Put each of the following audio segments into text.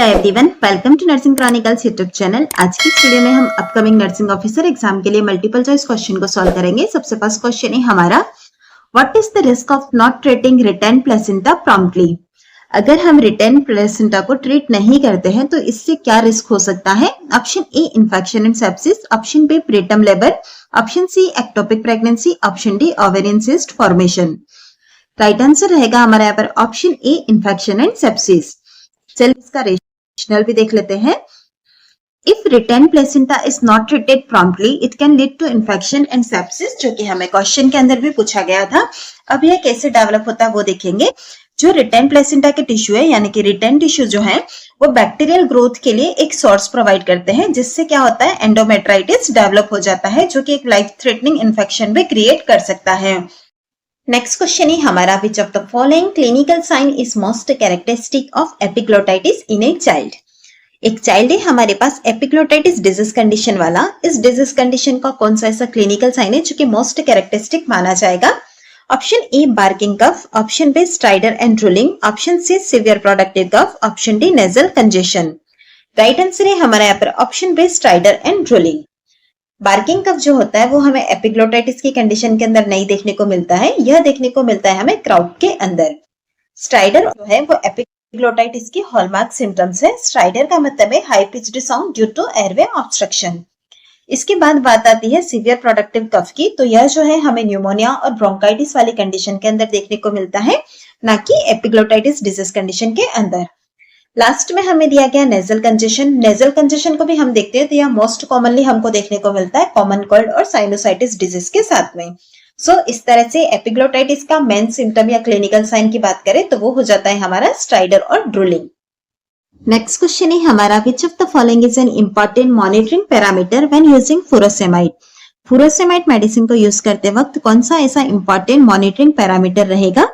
Hello everyone, welcome to nursing chronicles YouTube channel. आज की इस वीडियो में हम अपकमिंग नर्सिंग ऑफिसर एग्जाम के लिए मल्टीपल चॉइस क्वेश्चन को सॉल्व करेंगे। सबसे फर्स्ट क्वेश्चन है हमारा, what is the risk of not treating return placenta promptly. अगर हम रिटर्न प्लेसेंटा को ट्रीट नहीं करते हैं तो इससे क्या रिस्क हो सकता है। Option A infection and sepsis, option B preterm labour, option C ectopic pregnancy, option D ovarian cyst formation. Right answer रहेगा हमारा यहाँ पर option A infection and sepsis. चलिए इसका रेशनल भी देख लेते हैं। If retained placenta is not treated promptly it can lead to infection and sepsis, जो कि हमें क्वेश्चन के अंदर भी पूछा गया था। अब यह कैसे डेवलप होता है वो देखेंगे। जो रिटर्न प्लेसेंटा के टिश्यू है यानी कि रिटर्न टिश्यू जो है वो बैक्टीरियल ग्रोथ के लिए एक सोर्स प्रोवाइड करते हैं, जिससे क्या होता है एंडोमेट्राइटिस डेवलप हो जाता है, जो कि एक लाइफ थ्रेटनिंग इन्फेक्शन भी क्रिएट कर सकता है। नेक्स्ट क्वेश्चन है हमारा, which of the following clinical sign is most characteristic of epiglottitis in a child. एक चाइल्ड है हमारे पास एपिग्लोटाइटिस डिजीज कंडीशन वाला। इस डिजीज कंडीशन का कौन सा ऐसा क्लिनिकल साइन है जो कि मोस्ट कैरेक्टरिस्टिक माना जाएगा। Option A barking cough, option B stridor and drooling, option C severe productive cough, option D nasal congestion. Right answer है हमारा यहाँ पर option B stridor and drooling. Barking cough जो होता है वो हमें एपिग्लोटाइटिस की कंडीशन के अंदर नहीं देखने को मिलता है, यह देखने को मिलता है हमें क्राउड के अंदर। स्ट्राइडर जो है वो एपिग्लोटाइटिस की हॉलमार्क सिम्टम्स है। स्ट्राइडर का मतलब है high pitched sound due to airway obstruction. इसके बाद बात आती है सीवियर प्रोडक्टिव कफ की, तो यह जो है हमें न्यूमोनिया और ब्रोंकाइटिस वाली कंडीशन के अंदर देखने को मिलता है, ना कि एपिग्लोटाइटिस डिजीज कंडीशन के अंदर। लास्ट में हमें दिया गया नेजल कंजेशन। नेजल कंजेशन को भी हम देखते हैं तो यह मोस्ट कॉमनली हमको देखने को मिलता है कॉमन कोल्ड और साइनोसाइटिस डिजीज के साथ में। इस तरह से एपिग्लोटाइटिस का मेन सिम्टम या क्लिनिकल साइन की बात करें तो वो हो जाता है हमारा स्ट्राइडर और ड्रूलिंग। नेक्स्ट क्वेश्चन है हमारा, which of the following is an important monitoring parameter when using furosemide. Furosemide medicine को यूज करते वक्त कौन सा ऐसा इंपॉर्टेंट मॉनिटरिंग पैरामीटर रहेगा।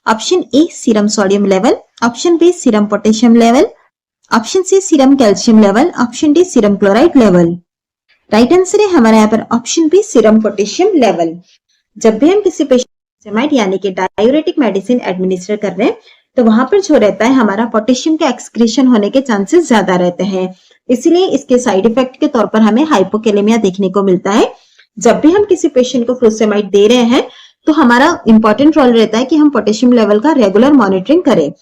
Option A serum sodium level, option B serum potassium level, option C serum calcium level, option D serum chloride level. Right answer है हमारे यहाँ पर option B serum potassium level. जब भी हम किसी पेशेंट यानी कि डायूरेटिक मेडिसिन एडमिनिस्टर कर रहे हैं तो वहां पर जो रहता है हमारा पोटेशियम का एक्सक्रीशन होने के चांसेस ज्यादा रहते हैं, इसीलिए इसके साइड इफेक्ट के तौर पर हमें हाइपोकैलेमिया देखने को मिलता है। जब भी हम किसी पेशेंट को फुरोसेमाइड दे रहे हैं तो हमारा इंपॉर्टेंट रोल रहता है कि हम पोटेशियम लेवल का रेगुलर मॉनिटरिंग करें,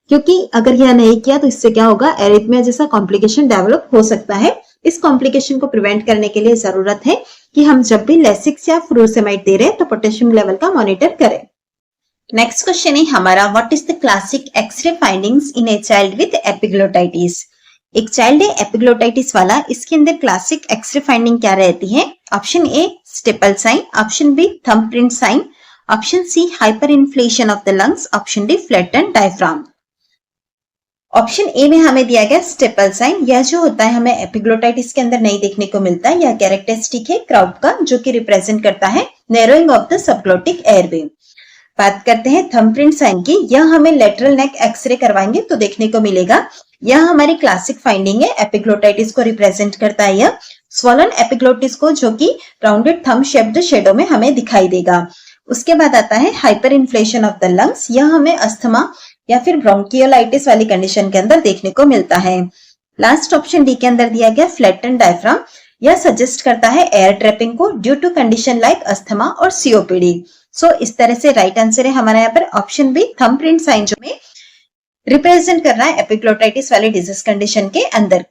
क्योंकि अगर यह नहीं किया तो इससे क्या होगा, एरिथमिया जैसा कॉम्प्लिकेशन डेवलप हो सकता है। इस कॉम्प्लिकेशन को प्रिवेंट करने के लिए जरूरत है कि हम जब भी लेसिक्स या फुरोसेमाइड दे रहे हैं तो पोटेशियम लेवल का मॉनिटर करें। नेक्स्ट क्वेश्चन है हमारा, what is the classic X-ray findings in a child with epiglottitis. एक चाइल्ड है एपिग्लोटाइटिस वाला, इसके अंदर क्लासिक एक्सरे फाइंडिंग क्या रहती है। Option A steeple sign, option B thumb print sign, option C hyper inflation of the lungs, option D flattened diaphragm. Option A में हमें दिया गया स्टेपल साइन। यह जो होता है हमें एपिग्लोटाइटिस के अंदर नहीं देखने को मिलता है, यह कैरेक्टरिस्टिक है क्राउड का, जो कि रिप्रेजेंट करता है narrowing of the subglottic airway. बात करते हैं थंब प्रिंट साइन की, यह हमें लेटरल नेक एक्सरे करवाएंगे तो देखने को मिलेगा। यह हमारी क्लासिक फाइंडिंग है, एपिग्लोटाइटिस को रिप्रेजेंट करता है। यह स्वॉलन एपिग्लोटिस को, जो कि राउंडेड थंब शेप्ड शेडो में हमें दिखाई देगा। उसके बाद आता है hyper inflation of the lungs, यह हमें अस्थमा या फिर ब्रोंकियोलाइटिस वाली कंडीशन के अंदर देखने को मिलता है। लास्ट ऑप्शन डी के अंदर दिया गया फ्लैटन डायफ्राम, यह सजेस्ट करता है एयर ट्रैपिंग को due to condition like asthma और सीओपीडी। इस तरह से राइट आंसर है हमारा यहाँ पर option B thumb print sign, जो में रिप्रेजेंट कर रहा है एपिग्लोटाइटिस वाले डिजीज कंडीशन के अंदर।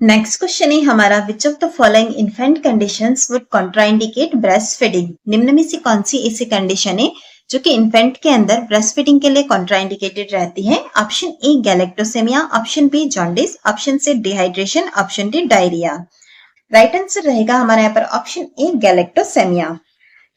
नेक्स्ट क्वेश्चन है हमारा, which of the following infant conditions would contraindicate breast feeding. निम्न में से कौन सी ऐसी कंडीशन है जो कि इन्फेंट के अंदर ब्रेस्ट फीडिंग के लिए कॉन्ट्राइंडिकेटेड रहती है। Option A galactosemia, option B jaundice, option C dehydration, option D diarrhoea. Right answer रहेगा हमारे यहाँ पर ऑप्शन ए गैलेक्टोसेमिया।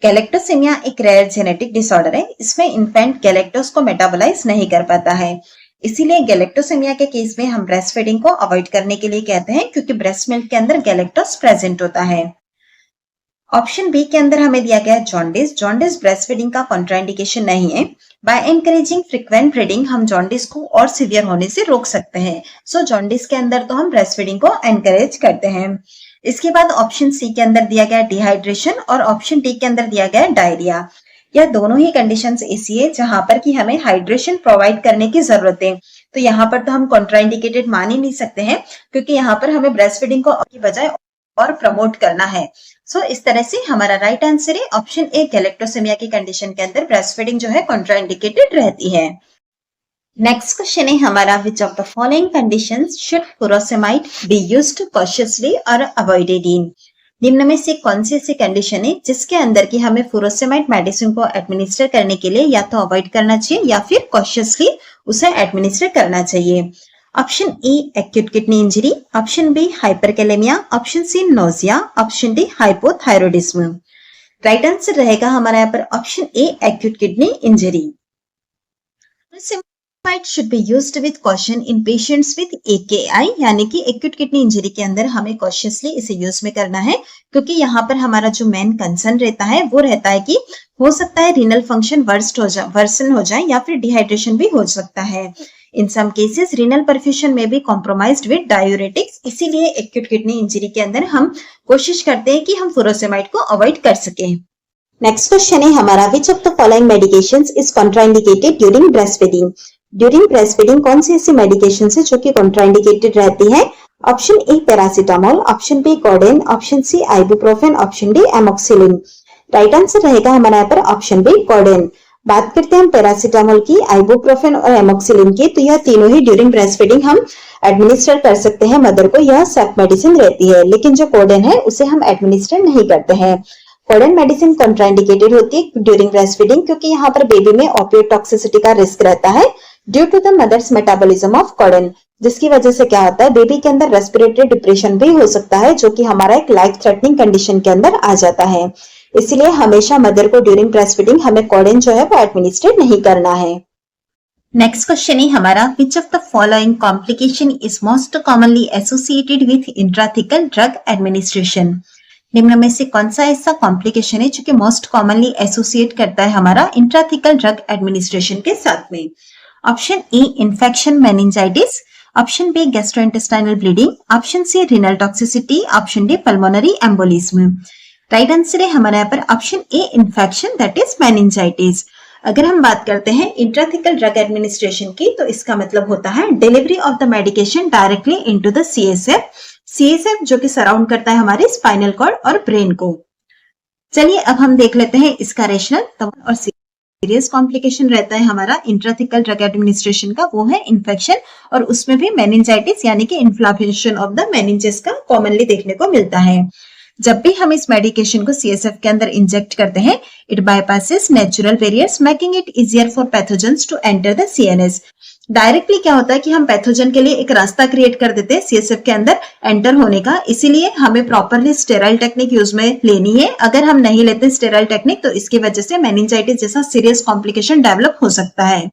गैलेक्टोसेमिया एक रेयर जेनेटिक डिसऑर्डर है, इसमें इन्फेंट गैलेक्टोज को मेटाबोलाइज नहीं कर पाता है, इसीलिए गैलेक्टोसेमिया के केस में हम ब्रेस्ट फीडिंग को अवॉइड करने के लिए कहते हैं, क्योंकि ब्रेस्ट मिल्क के अंदर गैलेक्टोज प्रेजेंट होता है। ऑप्शन बी के अंदर हमें दिया गया जॉन्डिस। जॉन्डिस ब्रेस्ट फीडिंग का कॉन्ट्राइंडिकेशन नहीं है। बाय एनकरेजिंग फ्रीक्वेंट फीडिंग हम जॉन्डिस को और सीवियर होने से रोक सकते हैं। जॉन्डिस के अंदर तो हम ब्रेस्ट फीडिंग को एनकरेज करते हैं। इसके बाद ऑप्शन सी के अंदर दिया गया डिहाइड्रेशन और ऑप्शन डी के अंदर दिया गया डायरिया। यह दोनों ही कंडीशंस ऐसी है जहां पर कि हमें हाइड्रेशन प्रोवाइड करने की जरूरत है। तो यहाँ पर तो हम कॉन्ट्राइंडिकेटेड मान ही नहीं सकते हैं, क्योंकि यहाँ पर हमें ब्रेस्ट फीडिंग को की बजाय और प्रमोट करना है। सो इस तरह से हमारा राइट आंसर है ऑप्शन ए, गैलेक्टोसेमिया की कंडीशन के अंदर ब्रेस्ट फीडिंग जो है कॉन्ट्राइंडिकेटेड रहती है। नेक्स्ट क्वेश्चन है हमारा, which of the following conditions should furosemide be used cautiously और अवॉइडेड इन? निम्न में से कौन सी ऐसी कंडीशन है जिसके अंदर की हमें फुरोसेमाइड मेडिसिन को एडमिनिस्टर करने के लिए या तो अवॉइड करना चाहिए या फिर कॉशियसली उसे एडमिनिस्टर करना चाहिए? Option A, acute kidney injury, option B, hyperkalemia, option C, nausea, option D, hypothyroidism. Right answer रहेगा हमारा यहाँ पर option A, acute kidney injury. Furosemide should be used with caution in patients with AKI, यानी कि acute kidney injury के अंदर हमें cautiously इसे यूज में करना है, क्योंकि यहाँ पर हमारा जो मेन कंसर्न रहता है वो रहता है कि हो सकता है रीनल फंक्शन वर्सन हो जाए या फिर डिहाइड्रेशन भी हो सकता है। इन सम केसेस रीनल परफ्यूजन में भी कॉम्प्रोमाइज्ड विद डायूरेटिक्स, इसीलिए एक्यूट किडनी इंजरी के अंदर हम कोशिश करते हैं कि हम फुरोसेमाइड को अवॉइड कर सके। नेक्स्ट क्वेश्चन है हमारा, which of the following medications is contraindicated during breast feeding? During breast feeding कौन सी ऐसी मेडिकेशन है जो कि कॉन्ट्राइंडिकेटेड रहती है? Option A, paracetamol, option B, codeine, option C, ibuprofen, option D, amoxicillin. Right answer रहेगा हमारा यहाँ पर ऑप्शन बी, कोडेन। बात करते हैं हम पैरासीटामोल की, आइबुप्रोफेन और एमोक्सिलिन की, तो यह तीनों ही ड्यूरिंग ब्रेस्ट फीडिंग हम एडमिनिस्टर कर सकते हैं मदर को, यह सेफ मेडिसिन रहती है। लेकिन जो कोडेन है उसे हम एडमिनिस्टर नहीं करते हैं। कोडेन मेडिसिन कॉन्ट्राइंडिकेटेड होती है ड्यूरिंग ब्रेस्ट फीडिंग, क्योंकि यहाँ पर बेबी में ओपियोइड टॉक्सिसिटी का रिस्क रहता है due to the mother's metabolism of codeine, जिसकी वजह से क्या होता है बेबी के अंदर रेस्पिरेटरी डिप्रेशन भी हो सकता है, जो कि हमारा एक लाइफ थ्रेटनिंग कंडीशन के अंदर आ जाता है। इसलिए हमेशा मदर को ड्यूरिंग ब्रेस्ट फीडिंग हमें कोडेन जो है वो एडमिनिस्ट्रेट नहीं करना है। नेक्स्ट क्वेश्चन है हमारा, which of the following complication is most commonly associated with intrathecal drug administration? निम्न में से कौन सा ऐसा कॉम्प्लिकेशन है जो कि मोस्ट कॉमनली एसोसिएट करता है हमारा इंट्राथिकल ड्रग एडमिनिस्ट्रेशन के साथ में? Option A, infection meningitis, option B, gastrointestinal bleeding, option C, renal toxicity, option D, pulmonary embolism. Right answer है हमारे यहाँ पर option A, infection that is meningitis. अगर हम बात करते हैं इंट्राथिकल ड्रग एडमिनिस्ट्रेशन की, तो इसका मतलब होता है delivery of the medication directly into the CSF जो कि सराउंड करता है हमारे स्पाइनल कॉर्ड और ब्रेन को। चलिए अब हम देख लेते हैं इसका रेशनल और सीरियस कॉम्प्लिकेशन रहता है हमारा इंट्राथिकल ड्रग एडमिनिस्ट्रेशन का, वो है इन्फेक्शन, और उसमें भी मेनिंजाइटिस यानी कि इन्फ्लामेशन ऑफ द मेनिंजेस का कॉमनली देखने को मिलता है। जब भी हम इस मेडिकेशन को सीएसएफ के अंदर इंजेक्ट करते हैं, it bypasses natural barriers making it easier for pathogens to enter the CNS. Directly क्या होता है कि हम पैथोजन के लिए एक रास्ता क्रिएट कर देते हैं सीएसएफ के अंदर एंटर होने का, इसीलिए हमें प्रॉपरली स्टेराइल टेक्निक यूज में लेनी है। अगर हम नहीं लेते स्टेराइल टेक्निक तो इसकी वजह से मेनिंजाइटिस जैसा सीरियस कॉम्प्लिकेशन डेवलप हो सकता है।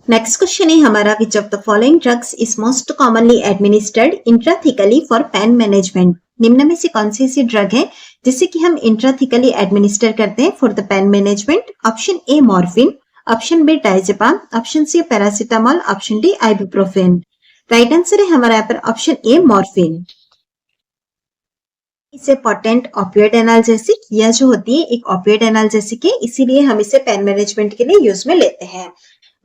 नेक्स्ट क्वेश्चन है हमारा, which of the following drugs is most commonly administered intrathecally for pain management? निम्न में से कौन सी ऐसी ड्रग है जिसे कि हम इंट्राथिकली एडमिनिस्टर करते हैं for the pain management? Option A, morphine, option B, diazepam, option C, paracetamol, option D, ibuprofen. Right answer है हमारा यहाँ पर ऑप्शन ए, मॉर्फिन। इसे पोटेंट ऑपियोइड एनाल्जेसिक, यह जो होती है एक ऑपियोइड एनाल्जेसिक है, इसीलिए हम इसे पेन मैनेजमेंट के लिए यूज में लेते हैं।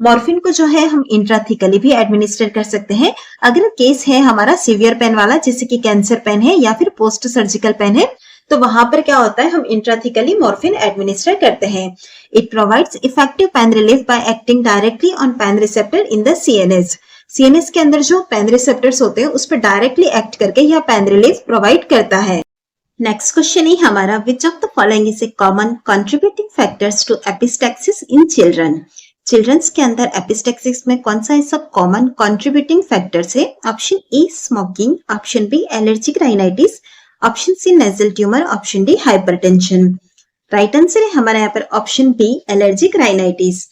मॉर्फिन को जो है हम इंट्राथिकली भी एडमिनिस्टर कर सकते हैं। अगर केस है हमारा सीवियर पेन वाला, जैसे कि कैंसर पेन है या फिर पोस्ट सर्जिकल पेन है, तो वहां पर क्या होता है हम इंट्राथिकली मॉर्फिन एडमिनिस्टर करते हैं। It provides effective pain relief by acting directly on pain receptor in the CNS. CNS के अंदर जो पेन रिसेप्टर्स होते हैं उस पर डायरेक्टली एक्ट करके यह पेन रिलीफ प्रोवाइड करता है। नेक्स्ट क्वेश्चन है हमारा, which of the following is a common contributing factors to epistaxis in children? Childrens के अंदर एपिस्टैक्सिस में कौन सा ऐसा कॉमन कंट्रीब्यूटिंग फैक्टर्स है? Option A, smoking, option B, allergic rhinitis, option C, nasal tumour, option D, hypertension. Right answer है हमारा यहाँ पर option B, allergic rhinitis.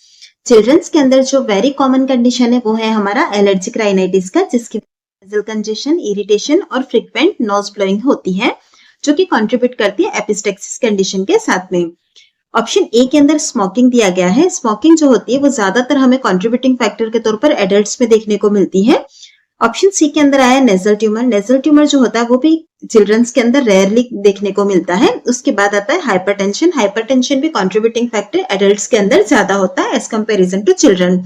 Childrens के अंदर जो वेरी कॉमन कंडीशन है वो है हमारा एलर्जिक राइनाइटिस का, जिसकी नेजल कंजेशन, इरिटेशन और फ्रीक्वेंट नोज ब्लोइंग होती है, जो कि कंट्रीब्यूट करती है एपिस्टैक्सिस कंडीशन के साथ में। ऑप्शन ए के अंदर स्मोकिंग दिया गया है। स्मोकिंग जो होती है वो ज्यादातर हमें कंट्रीब्यूटिंग फैक्टर के तौर पर एडल्ट्स में देखने को मिलती है। ऑप्शन सी के अंदर आया नेजल ट्यूमर। नेजल ट्यूमर जो होता है वो भी चिल्ड्रंस के अंदर रेयरली देखने को मिलता है। उसके बाद आता है हाइपरटेंशन। हाइपरटेंशन भी कंट्रीब्यूटिंग फैक्टर एडल्ट्स के अंदर ज्यादा होता है एज कंपेरिजन टू चिल्ड्रन।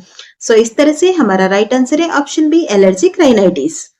इस तरह से हमारा राइट आंसर है ऑप्शन बी, एलर्जिक राइनाइटिस।